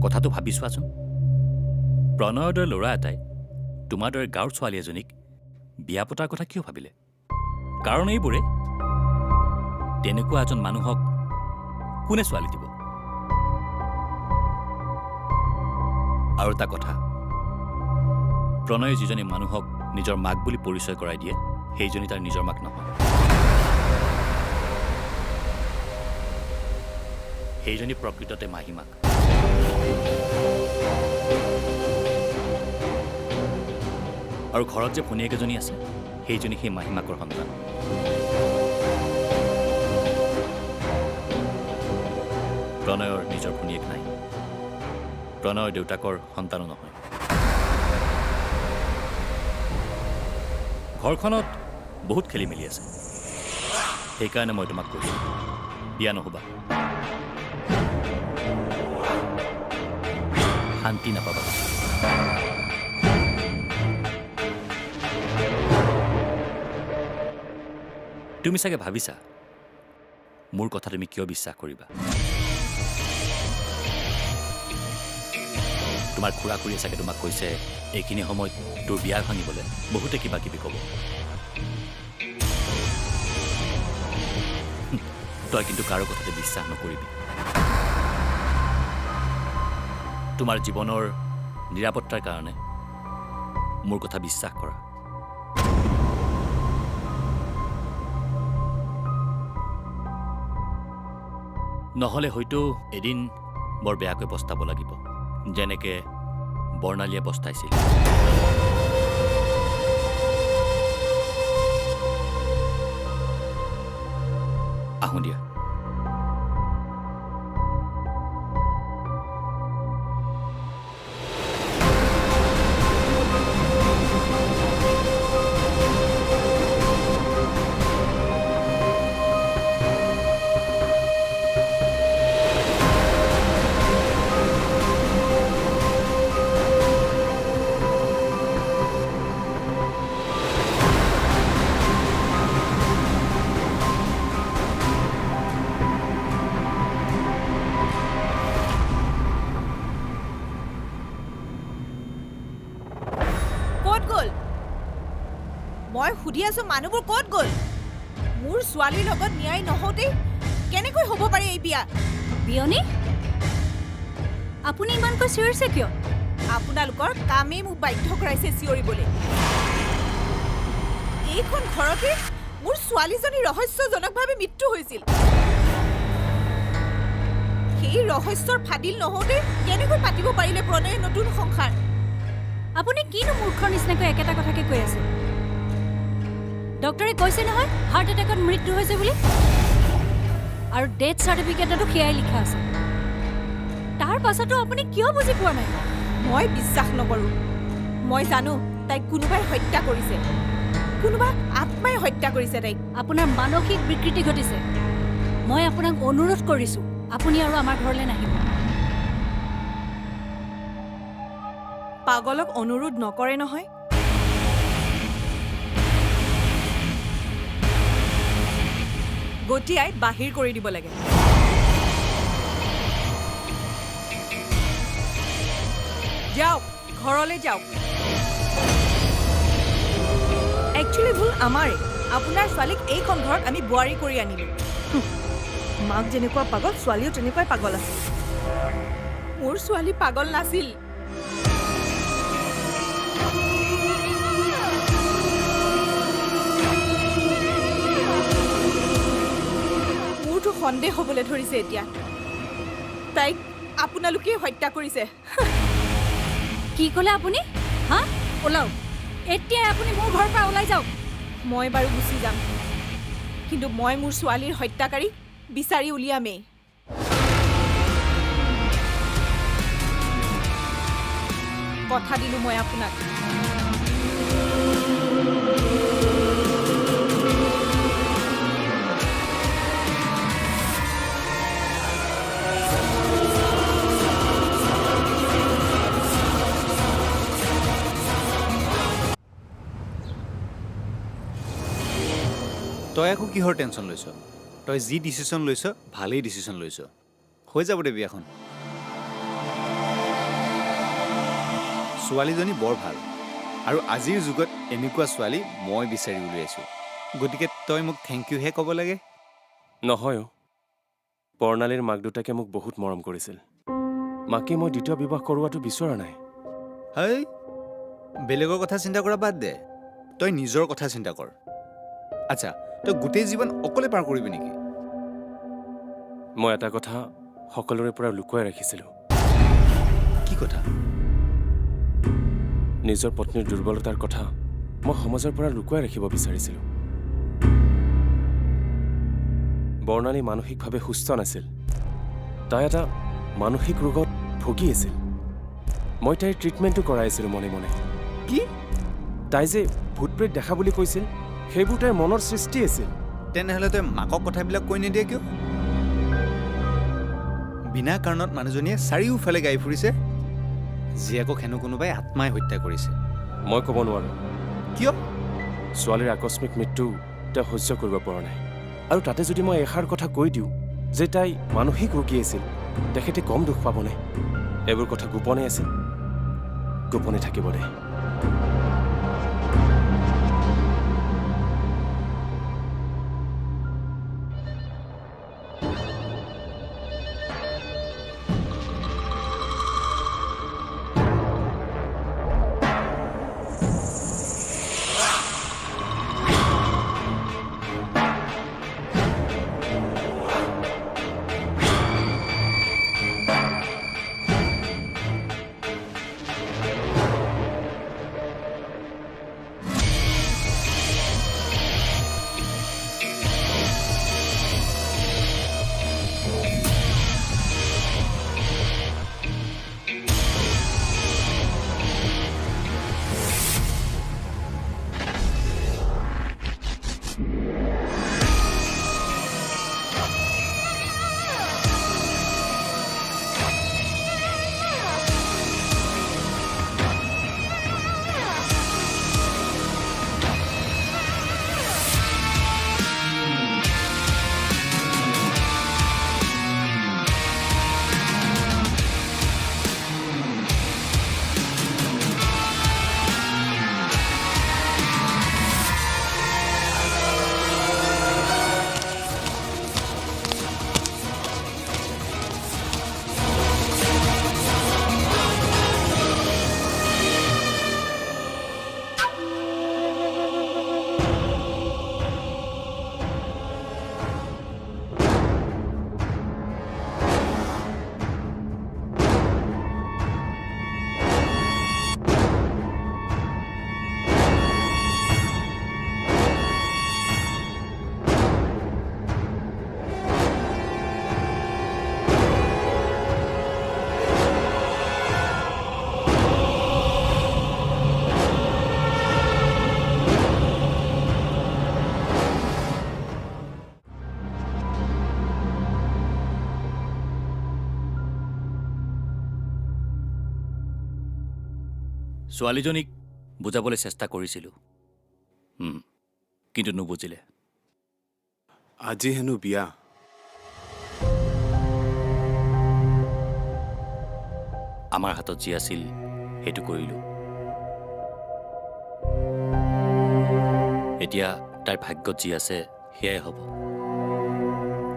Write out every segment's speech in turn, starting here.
কথাটো ভাবি চোৱাচোন। প্ৰণয়ৰ দৰে ল'ৰা এটাই তোমাৰ দৰে গাঁৱৰ ছোৱালী এজনীক বিয়া পতাৰ কথা কিয় ভাবিলে? কাৰণ এইবোৰে, তেনেকুৱা এজন মানুহক কোনে ছোৱালী দিব? আৰু এটা কথা, প্ৰণয়ে যিজনী মানুহক নিজৰ মাক বুলি পৰিচয় কৰাই দিয়ে, সেইজনী তাৰ নিজৰ মাক নহয়। সেইজনী প্ৰকৃততে মাহীমাক। আৰু ঘৰত যে ভনীয়েক এজনী আছে, সেইজনী সেই মাহীমাকৰ সন্তান। প্ৰণয়ৰ নিজৰ ভনীয়েক নাই, প্ৰণয়ৰ দেউতাকৰ সন্তানো নহয়। ঘৰখনত বহুত খেলি মেলি আছে, সেইকাৰণে মই তোমাক কৈছোঁ, বিয়া নহ'বা। শান্তি নাপাবা। তুমি চাগে ভাবিছা মোৰ কথা তুমি কিয় বিশ্বাস কৰিবা? তোমাৰ খুৰা খুৰীয়ে চাগে তোমাক কৈছে এইখিনি সময়ত তোৰ বিয়া ভাঙিবলৈ বহুতে কিবা কিবি ক'ব। তই কিন্তু কাৰো কথাতে বিশ্বাস নকৰিবি। তোমাৰ জীৱনৰ নিৰাপত্তাৰ কাৰণে মোৰ কথা বিশ্বাস কৰা। নহ'লে হয়তো এদিন বৰ বেয়াকৈ পস্তাব লাগিব, যেনেকে বৰ্ণালীয়ে পস্তাইছিল। আহোঁ দিয়া। মই সুধি আছো, মানুহবোৰ ক'ত গ'ল? মোৰ ছোৱালীৰ লগত ন্যায় নহওঁতেই কেনেকৈ হ'ব পাৰে এই বিয়া? বিয়নী, আপুনি ইমানকৈ চিঞৰিছে কিয়? আপোনালোকৰ কামেই মোক বাধ্য কৰাইছে চিঞৰিবলৈ। এইখন ঘৰতে মোৰ ছোৱালীজনী ৰহস্যজনকভাৱে মৃত্যু হৈছিল। সেই ৰহস্যৰ ফাদিল নহওঁতে কেনেকৈ পাতিব পাৰিলে প্ৰণয়ে নতুন সংসাৰ? আপুনি কিনো মূৰ্খৰ নিচিনাকৈ একেটা কথাকে কৈ আছে? ডক্টৰে কৈছে নহয় হাৰ্ট এটেকত মৃত্যু হৈছে বুলি, আৰু ডেথ চাৰ্টিফিকেটতো সেয়াই লিখা আছে। তাৰ পাছতো আপুনি কিয় বুজি পোৱা নাই? মই বিশ্বাস নকৰোঁ। মই জানো তাইক কোনোবাই হত্যা কৰিছে, কোনোবা আত্মাই হত্যা কৰিছে তাইক। আপোনাৰ মানসিক বিকৃতি ঘটিছে। মই আপোনাক অনুৰোধ কৰিছোঁ, আপুনি আৰু আমাৰ ঘৰলৈ নাহিব। পাগলক অনুৰোধ নকৰে নহয়। গতিয়াই বাহিৰ কৰি দিব লাগে। যাওক, ঘৰলৈ যাওক। একচুৱেলি ভুল আমাৰে। আপোনাৰ ছোৱালীক এইখন ঘৰত আমি বোৱাৰী কৰি আনিলোঁ। মাক যেনেকুৱা পাগল, ছোৱালীও তেনেকুৱাই পাগল আছিল। মোৰ ছোৱালী পাগল নাছিল। মোৰতো সন্দেহ হ'বলৈ ধৰিছে এতিয়া। তাইক আপোনালোকেই হত্যা কৰিছে। কি ক'লে আপুনি? হা, ওলাওক এতিয়াই, আপুনি মোৰ ঘৰৰ পৰা ওলাই যাওক। মই বাৰু গুচি যাম, কিন্তু মই মোৰ ছোৱালীৰ হত্যাকাৰীক বিচাৰি উলিয়ামেই। কথা দিলোঁ মই আপোনাক। তই আকৌ কিহৰ টেনশ্যন লৈছ? তই যি ডিচিশ্যন লৈছ ভালেই ডিচিশ্যন লৈছ। হৈ যাব দে বিয়াখন। ছোৱালীজনী বৰ ভাল আৰু আজিৰ যুগত এনেকুৱা ছোৱালী মই বিচাৰি উলিয়াইছোঁ গতিকে তই মোক থেংক ইউহে ক'ব লাগে নহয় প্ৰণালীৰ মাক দেউতাকে মোক বহুত মৰম কৰিছিল মাকে মই দ্বিতীয় বিবাহ কৰোৱাটো বিচৰা নাই হেই বেলেগৰ কথা চিন্তা কৰা বাদ দে তই নিজৰ কথা চিন্তা কৰ আচ্ছা তই গোটেই জীৱন অকলে পাৰ কৰিবি নেকি মই এটা কথা সকলোৰে পৰা লুকুৱাই ৰাখিছিলোঁ কি কথা নিজৰ পত্নীৰ দুৰ্বলতাৰ কথা মই সমাজৰ পৰা লুকুৱাই ৰাখিব বিচাৰিছিলোঁ বৰ্ণালী মানসিকভাৱে সুস্থ নাছিল তাই এটা মানসিক ৰোগত ভুগি আছিল মই তাইৰ ট্ৰিটমেণ্টটো কৰাই আছিলোঁ মনে মনে কি তাই যে ভূতপ্ৰেত দেখা বুলি কৈছিল সেইবোৰ তাইৰ মনৰ সৃষ্টি আছিল তেনেহ'লে তই মাকক কথাবিলাক কৈ নিদিয়ে কিয় বিনা কাৰণত মানুহজনীয়ে চাৰিওফালে গাই ফুৰিছে জীয়েকক হেনো কোনোবাই আত্মাই হত্যা কৰিছে মই ক'ব নোৱাৰোঁ কিয় ছোৱালীৰ আকস্মিক মৃত্যু তেওঁ সহ্য কৰিব পৰা নাই আৰু তাতে যদি মই এষাৰ কথা কৈ দিওঁ যে তাই মানসিক ৰোগী আছিল তেখেতে কম দুখ পাবনে এইবোৰ কথা গোপনে আছিল গোপনে থাকিব দে ছোৱালীজনীক বুজাবলৈ চেষ্টা কৰিছিলোঁ কিন্তু নুবুজিলে আজি হেনো বিয়া আমাৰ হাতত যি আছিল সেইটো কৰিলোঁ এতিয়া তাইৰ ভাগ্যত যি আছে সেয়াই হ'ব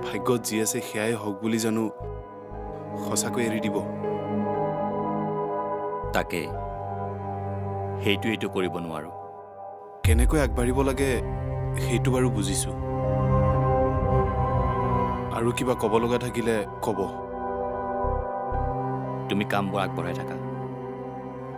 ভাগ্যত যি আছে সেয়াই হওক বুলি জানো সঁচাকৈ এৰি দিব তাকে সেইটোৱেইটো কৰিব নোৱাৰোঁ কেনেকৈ আগবাঢ়িব লাগে সেইটো বাৰু বুজিছোঁ আৰু কিবা ক'ব লগা থাকিলে ক'ব তুমি কামবোৰ আগবঢ়াই থাকা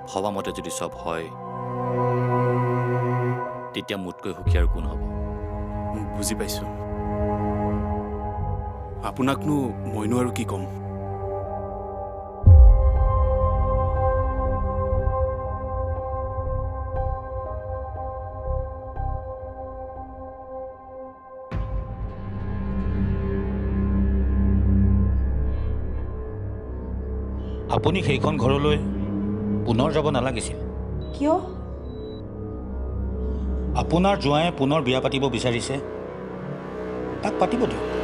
ভবামতে যদি চব হয় তেতিয়া মোতকৈ সুখী আৰু কোন হ'ব বুজি পাইছোঁ আপোনাকনো মইনো আৰু কি ক'ম আপুনি সেইখন ঘৰলৈ পুনৰ যাব নালাগিছিল কিয় আপোনাৰ জোঁৱায়ে পুনৰ বিয়া পাতিব বিচাৰিছে তাক পাতিব দিয়ক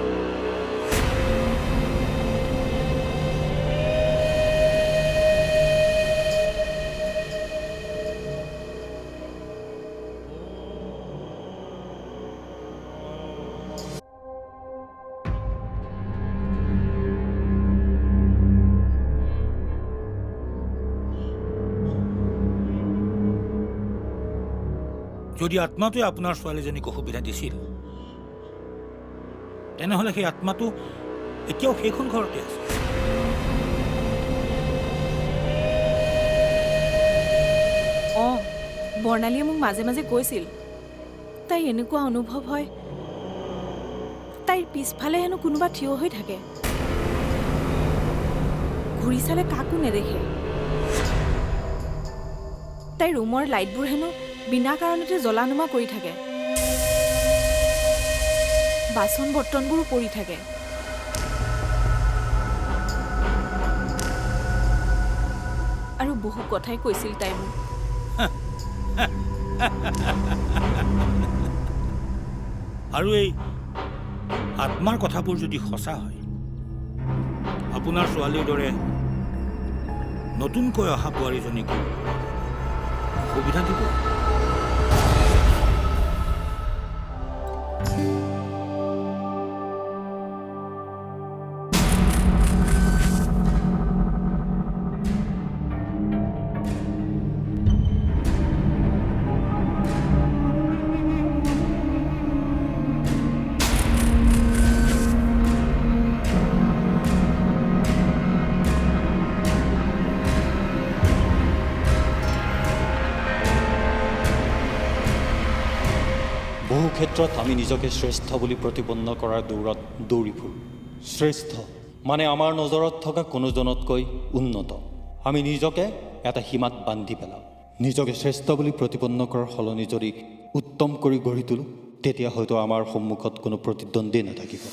যদি আত্মাটোৱে আপোনাৰ ছোৱালীজনীক অসুবিধা দিছিল তেনেহ'লে সেই আত্মাটো এতিয়াও সেইখন ঘৰতে আছে। অঁ, বৰ্ণালীয়ে মোক মাজে মাজে কৈছিল তাই এনেকুৱা অনুভৱ হয় তাইৰ পিছফালে হেনো কোনোবা থিয় হৈ থাকে, ঘূৰি চালে কাকো নেদেখে। তাইৰ ৰুমৰ লাইটবোৰ হেনো বিনা কাৰণতে জ্বলা নুমা কৰি থাকে, বাচন বৰ্তনবোৰো পৰি থাকে। আৰু বহু কথাই কৈছিল তাই মোক। আৰু এই আত্মাৰ কথাবোৰ যদি সঁচা হয়, আপোনাৰ ছোৱালীৰ দৰে নতুনকৈ অহা বোৱাৰীজনীকো অসুবিধা দিব। বহু ক্ষেত্ৰত আমি নিজকে শ্ৰেষ্ঠ বুলি প্ৰতিপন্ন কৰাৰ দৌৰত দৌৰি ফুৰোঁ। শ্ৰেষ্ঠ মানে আমাৰ নজৰত থকা কোনোজনতকৈ উন্নত। আমি নিজকে এটা সীমাত বান্ধি পেলাওঁ। নিজকে শ্ৰেষ্ঠ বুলি প্ৰতিপন্ন কৰাৰ সলনি যদি উত্তম কৰি গঢ়ি তোলোঁ, তেতিয়া হয়তো আমাৰ সন্মুখত কোনো প্ৰতিদ্বন্দ্বী নাথাকিব।